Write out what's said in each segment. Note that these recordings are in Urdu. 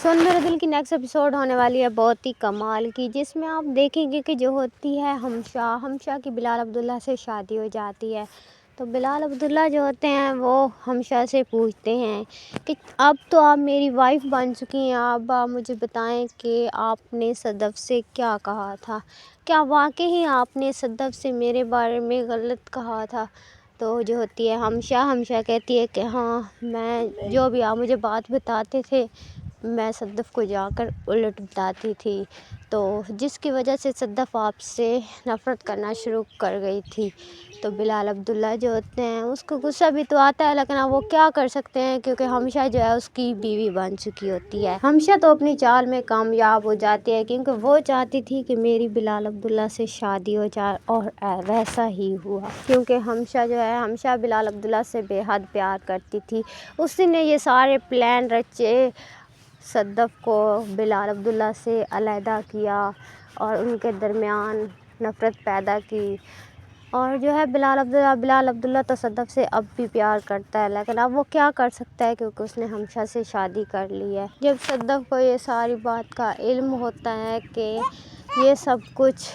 سن میرے دل کی نیکسٹ ایپیسوڈ ہونے والی ہے بہت ہی کمال کی، جس میں آپ دیکھیں گے کہ جو ہوتی ہے ہمشا کی بلال عبداللہ سے شادی ہو جاتی ہے۔ تو بلال عبداللہ جو ہوتے ہیں وہ ہمشا سے پوچھتے ہیں کہ اب تو آپ میری وائف بن چکی ہیں، اب آپ مجھے بتائیں کہ آپ نے صدف سے کیا کہا تھا، کیا واقعی آپ نے صدف سے میرے بارے میں غلط کہا تھا؟ تو جو ہوتی ہے ہمشا کہتی ہے کہ ہاں، میں جو بھی آپ مجھے بات بتاتے تھے میں صدف کو جا کر الٹ بتاتی تھی، تو جس کی وجہ سے صدف آپ سے نفرت کرنا شروع کر گئی تھی۔ تو بلال عبداللہ جو ہوتے ہیں اس کو غصہ بھی تو آتا ہے، لیکن اب وہ کیا کر سکتے ہیں کیونکہ ہمشا جو ہے اس کی بیوی بن چکی ہوتی ہے۔ ہمشا تو اپنی چال میں کامیاب ہو جاتی ہے کیونکہ وہ چاہتی تھی کہ میری بلال عبداللہ سے شادی ہو جائے، اور ویسا ہی ہوا کیونکہ ہمشا بلال عبداللہ سے بے حد پیار کرتی تھی۔ اسی نے یہ سارے پلان رچے، صدف کو بلال عبداللہ سے علیحدہ کیا اور ان کے درمیان نفرت پیدا کی، اور جو ہے بلال عبداللہ تو صدف سے اب بھی پیار کرتا ہے، لیکن اب وہ کیا کر سکتا ہے کیونکہ اس نے ہمشا سے شادی کر لی ہے۔ جب صدف کو یہ ساری بات کا علم ہوتا ہے کہ یہ سب کچھ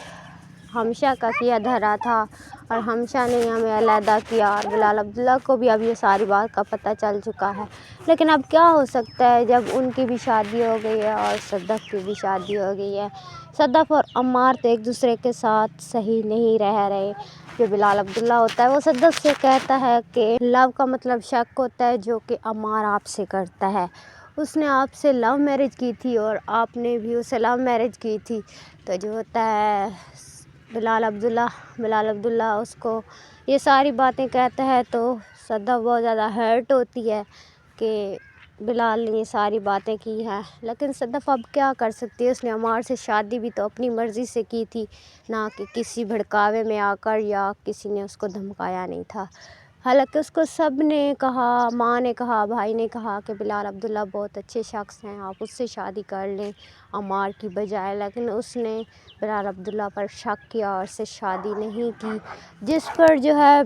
ہمشا کا کیا دھرا تھا اور ہمشا نے ہمیں علیحدہ کیا، اور بلال عبداللہ کو بھی اب یہ ساری بات کا پتہ چل چکا ہے، لیکن اب کیا ہو سکتا ہے جب ان کی بھی شادی ہو گئی ہے اور صدف کی بھی شادی ہو گئی ہے۔ صدف اور عمار تو ایک دوسرے کے ساتھ صحیح نہیں رہ رہے۔ جو بلال عبداللہ ہوتا ہے وہ صدف سے کہتا ہے کہ لو کا مطلب شک ہوتا ہے، جو کہ عمار آپ سے کرتا ہے۔ اس نے آپ سے لو میرج کی تھی اور آپ نے بھی اسے لو میرج کی تھی۔ تو جو ہوتا ہے بلال عبداللہ اس کو یہ ساری باتیں کہتا ہے تو صدف بہت زیادہ ہرٹ ہوتی ہے کہ بلال نے یہ ساری باتیں کی ہیں، لیکن صدف اب کیا کر سکتی ہے؟ اس نے عمار سے شادی بھی تو اپنی مرضی سے کی تھی، نہ کہ کسی بھڑکاوے میں آ کر، یا کسی نے اس کو دھمکایا نہیں تھا۔ حالانکہ اس کو سب نے کہا، ماں نے کہا، بھائی نے کہا کہ بلال عبداللہ بہت اچھے شخص ہیں، آپ اس سے شادی کر لیں عمار کی بجائے، لیکن اس نے بلال عبداللہ پر شک کیا اور اس سے شادی نہیں کی، جس پر جو ہے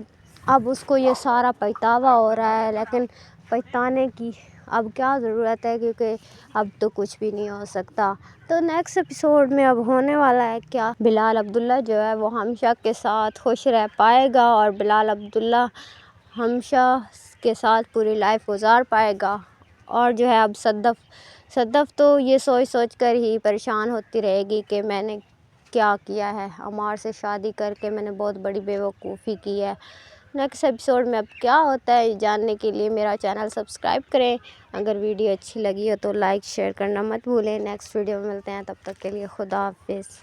اب اس کو یہ سارا پچھتاوا ہو رہا ہے۔ لیکن پچھتانے کی اب کیا ضرورت ہے کیونکہ اب تو کچھ بھی نہیں ہو سکتا۔ تو نیکسٹ ایپیسوڈ میں اب ہونے والا ہے کیا، بلال عبداللہ جو ہے وہ ہمشا کے ساتھ خوش رہ پائے گا اور بلال عبداللہ ہمشا کے ساتھ پوری لائف گزار پائے گا، اور جو ہے اب صدف تو یہ سوچ کر ہی پریشان ہوتی رہے گی کہ میں نے کیا کیا ہے، عمار سے شادی کر کے میں نے بہت بڑی بیوقوفی کی ہے۔ نیکسٹ ایپیسوڈ میں اب کیا ہوتا ہے جاننے کے لیے میرا چینل سبسکرائب کریں، اگر ویڈیو اچھی لگی ہو تو لائک شیئر کرنا مت بھولیں۔ نیکسٹ ویڈیو میں ملتے ہیں، تب تک کے لیے خدا حافظ۔